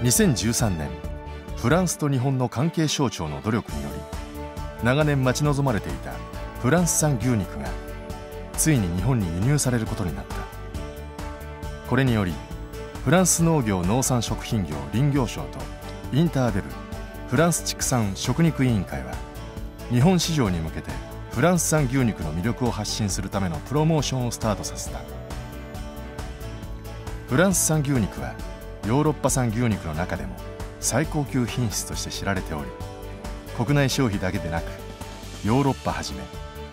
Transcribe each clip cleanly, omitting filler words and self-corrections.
2013年、フランスと日本の関係省庁の努力により長年待ち望まれていたフランス産牛肉がついに日本に輸入されることになった。これによりフランス農業農産食品業林業省とインターデブフランス畜産食肉委員会は日本市場に向けてフランス産牛肉の魅力を発信するためのプロモーションをスタートさせた。フランス産牛肉はヨーロッパ産牛肉の中でも最高級品質として知られており、国内消費だけでなくヨーロッパはじめ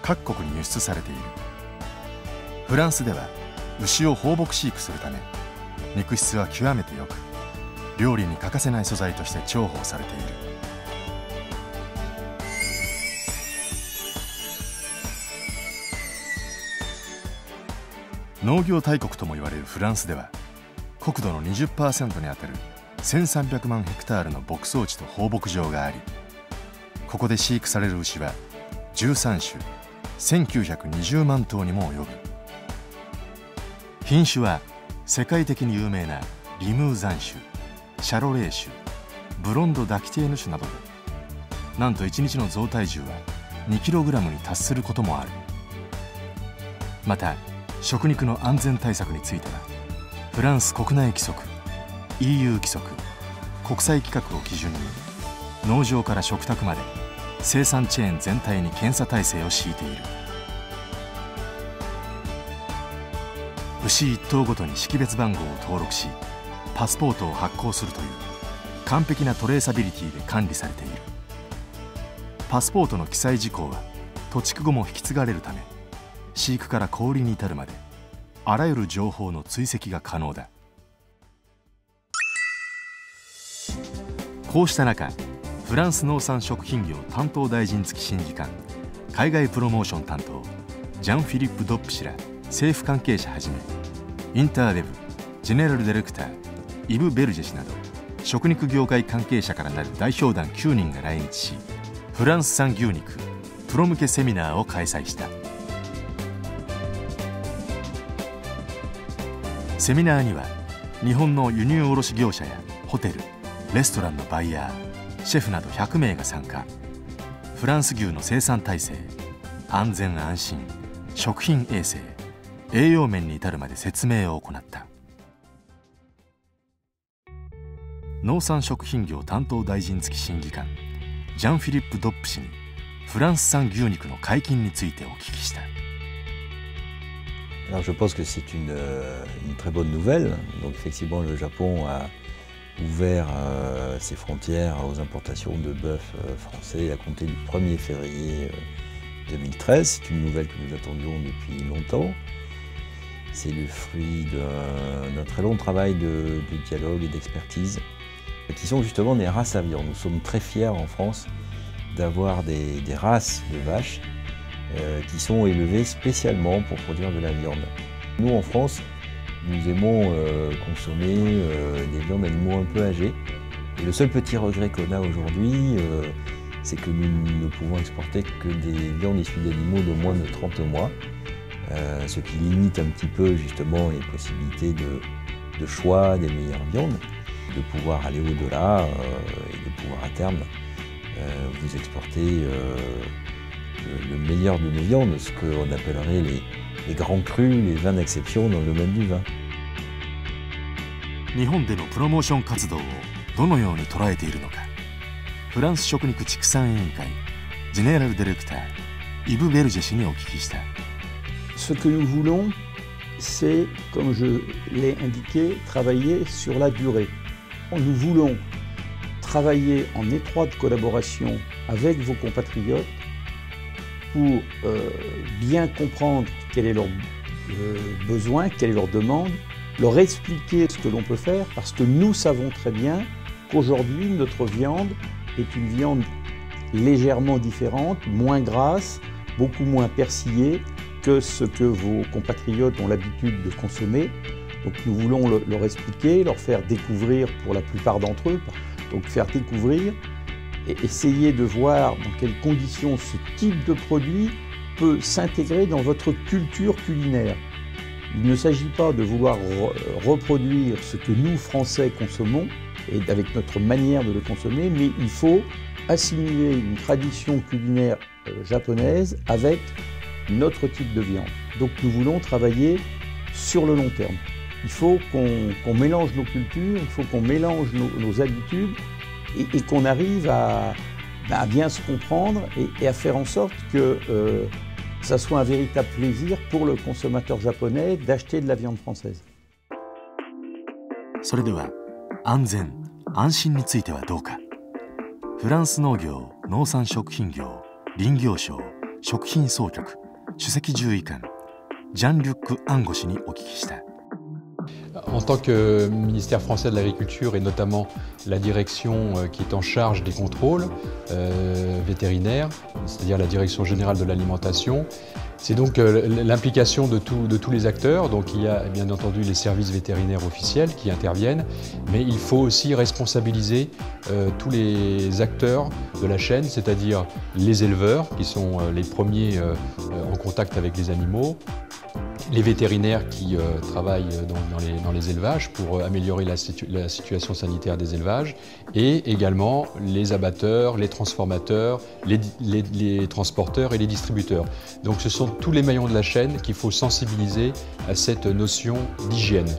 各国に輸出されている。フランスでは牛を放牧飼育するため肉質は極めてよく、料理に欠かせない素材として重宝されている。農業大国とも言われるフランスでは国土の 20% にあたる1300万ヘクタールの牧草地と放牧場があり、ここで飼育される牛は13種1920万頭にも及ぶ。品種は世界的に有名なリムーザン種、シャロレー種、ブロンド・ダキテーヌ種などで、なんと1日の増体重は 2kg に達することもある。また食肉の安全対策についてはフランス国内規則、 EU 規則、国際規格を基準に農場から食卓まで生産チェーン全体に検査体制を敷いている。牛1頭ごとに識別番号を登録しパスポートを発行するという完璧なトレーサビリティで管理されている。パスポートの記載事項は土地区後も引き継がれるため、飼育から小売りに至るまであらゆる情報の追跡が可能だ。こうした中、フランス農産食品業担当大臣付審議官海外プロモーション担当ジャン・フィリップ・ドップ氏ら政府関係者はじめ、インターデブジェネラルディレクターイブ・ベルジェ氏など食肉業界関係者からなる代表団9人が来日し、フランス産牛肉プロ向けセミナーを開催した。セミナーには日本の輸入卸業者やホテル、レストランのバイヤー、シェフなど100名が参加。フランス牛の生産体制、安全安心、食品衛生、栄養面に至るまで説明を行った。農産食品業担当大臣付審議官ジャン・フィリップ・ドップ氏にフランス産牛肉の解禁についてお聞きした。Alors je pense que c'est une très bonne nouvelle. Donc effectivement le Japon a ouvert ses frontières aux importations de bœuf français à compter du 1er février 2013. C'est une nouvelle que nous attendions depuis longtemps. C'est le fruit d'un très long travail de dialogue et d'expertise qui sont justement des races à viande. Nous sommes très fiers en France d'avoir des races de vaches qui sont élevées spécialement pour produire de la viande. Nous en France, nous aimons consommer des viandes d'animaux un peu âgés. Et le seul petit regret qu'on a aujourd'hui, c'est que nous ne pouvons exporter que des viandes issues d'animaux de moins de 30 mois, ce qui limite un petit peu justement les possibilités de choix des meilleures viandes, de pouvoir aller au-delà et de pouvoir à terme vous exporter le meilleur de nos viandes, ce qu'on appellerait les grands crus, les vins d'exception dans le domaine du vin. 日本でのプロモーション活動をどのように捉えているのか、フランス食肉畜産委員会ジェネラルディレクターイブ・ベルジェ氏にお聞きした。Ce que nous voulons, c'est, comme je l'ai indiqué, travailler sur la durée. Nous voulons travailler en étroite collaboration avec vos compatriotes pour bien comprendre quel est leur besoin, quelle est leur demande, leur expliquer ce que l'on peut faire, parce que nous savons très bien qu'aujourd'hui notre viande est une viande légèrement différente, moins grasse, beaucoup moins persillée que ce que vos compatriotes ont l'habitude de consommer. Donc nous voulons leur expliquer, leur faire découvrir pour la plupart d'entre eux, donc faire découvrir et essayer de voir dans quelles conditions ce type de produit peut s'intégrer dans votre culture culinaire. Il ne s'agit pas de vouloir reproduire ce que nous, Français, consommons, et avec notre manière de le consommer, mais il faut assimiler une tradition culinaire japonaise avec notre type de viande. Donc nous voulons travailler sur le long terme. Il faut qu'on mélange nos cultures, il faut qu'on mélange nos habitudes et qu'on arrive à bien se comprendre et à faire en sorte que ça soit un véritable plaisir pour le consommateur japonais d'acheter de la viande française. それでは安全・安心についてはどうか。フランス農業・農産食品業林業省食品総局首席獣医官ジャン・リュック・アンゴ氏にお聞きした。En tant que ministère français de l'Agriculture et notamment la direction qui est en charge des contrôles vétérinaires, c'est-à-dire la direction générale de l'alimentation, c'est donc l'implication de tous les acteurs. Donc il y a bien entendu les services vétérinaires officiels qui interviennent, mais il faut aussi responsabiliser tous les acteurs de la chaîne, c'est-à-dire les éleveurs qui sont les premiers en contact avec les animaux, les vétérinaires qui travaillent dans les élevages pour améliorer la situation sanitaire des élevages, et également les abatteurs, les transformateurs, les transporteurs et les distributeurs. Donc ce sont tous les maillons de la chaîne qu'il faut sensibiliser à cette notion d'hygiène.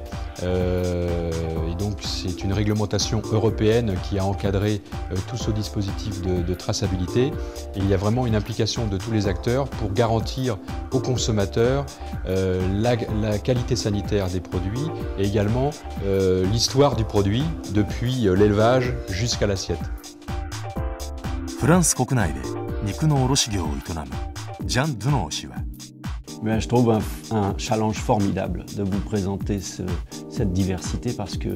Et donc c'est une réglementation européenne qui a encadré tout ce dispositif de traçabilité, et il y a vraiment une implication de tous les acteurs pour garantir aux consommateurs la qualité sanitaire des produits et également l'histoire du produit depuis l'élevage jusqu'à l'assiette. フランス国内で肉の卸業を営むジャン・ドゥノー氏は Mais je trouve un challenge formidable de vous présenter cette diversité parce que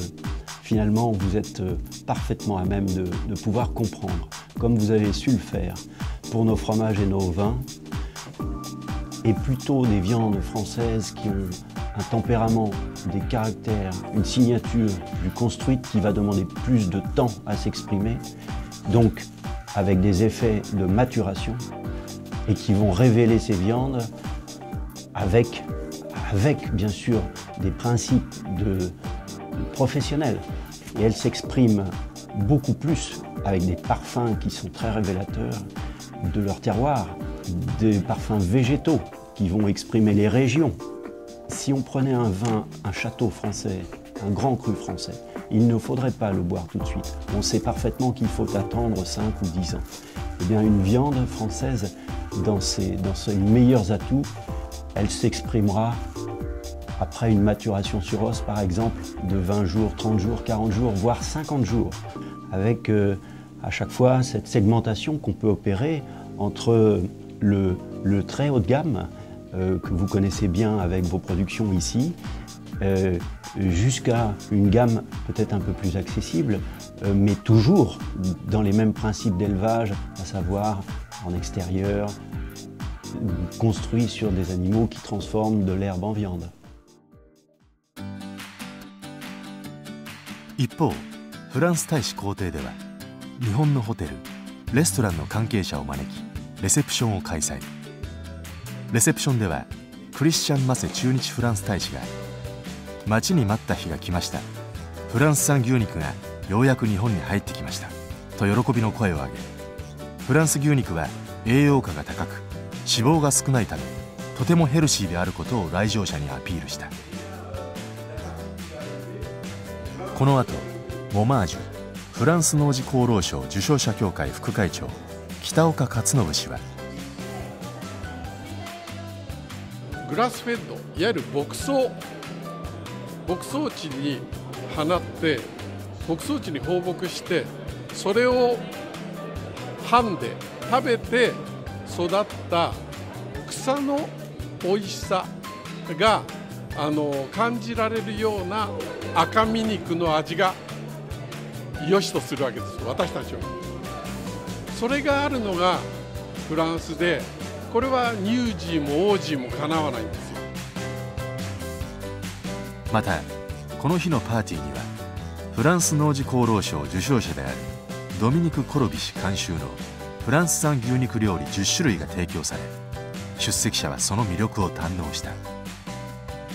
finalement vous êtes parfaitement à même de pouvoir comprendre, comme vous avez su le faire pour nos fromages et nos vins, et plutôt des viandes françaises qui ont un tempérament, des caractères, une signature plus construite qui va demander plus de temps à s'exprimer, donc avec des effets de maturation et qui vont révéler ces viandes avec bien sûr des principes professionnels. Et elles s'expriment beaucoup plus avec des parfums qui sont très révélateurs de leur terroir, des parfums végétaux qui vont exprimer les régions. Si on prenait un vin, un château français, un grand cru français, il ne faudrait pas le boire tout de suite. On sait parfaitement qu'il faut attendre 5 ou 10 ans. Eh bien, une viande française, dans ses meilleurs atouts, elle s'exprimera après une maturation sur os, par exemple, de 20 jours, 30 jours, 40 jours, voire 50 jours, avec à chaque fois cette segmentation qu'on peut opérer entre le très haut de gamme, que vous connaissez bien avec vos productions ici, jusqu'à une gamme peut-être un peu plus accessible, mais toujours dans les mêmes principes d'élevage, à savoir en extérieur, construit sur des animaux qui transforment de l'herbe en viande. 一方、フランス大使公邸では日本のホテル、レストランの関係者を招きレセプションを開催。レセプションではクリスチャン・マセ駐日フランス大使が待ちに待った日が来ました、フランス産牛肉がようやく日本に入ってきましたと喜びの声を上げ、フランス牛肉は栄養価が高く脂肪が少ないためとてもヘルシーであることを来場者にアピールした。この後モマージュフランス農事功労賞受賞者協会副会長北岡勝信氏は、グラスフェッド、いわゆる牧草地に放って牧草地に放牧して、それを噛んで食べて育った草のおいしさが感じられるような赤身肉の味が良しとするわけです、私たちは。それがあるのがフランスで、これは乳児も王子もかなわないんですよ。またこの日のパーティーにはフランス農事功労賞受賞者であるドミニク・コロビ氏監修のフランス産牛肉料理10種類が提供され、出席者はその魅力を堪能した。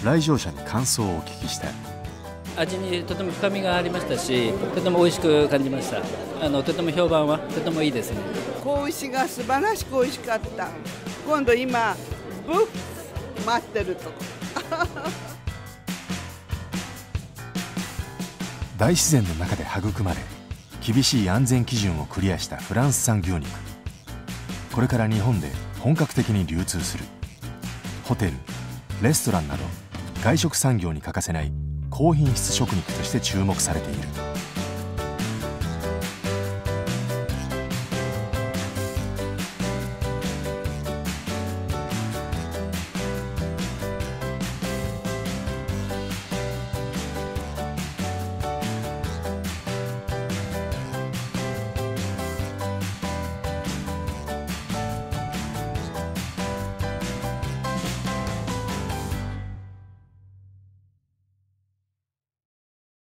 来場者に感想をお聞きした。味にとても深みがありましたし、とても美味しく感じました。とても評判はとてもいいですね。子牛が素晴らしく美味しかった。今度今ブッフ待ってるとこ。大自然の中で育まれ、厳しい安全基準をクリアしたフランス産牛肉。これから日本で本格的に流通する。ホテル、レストランなど外食産業に欠かせない高品質食肉として注目されている。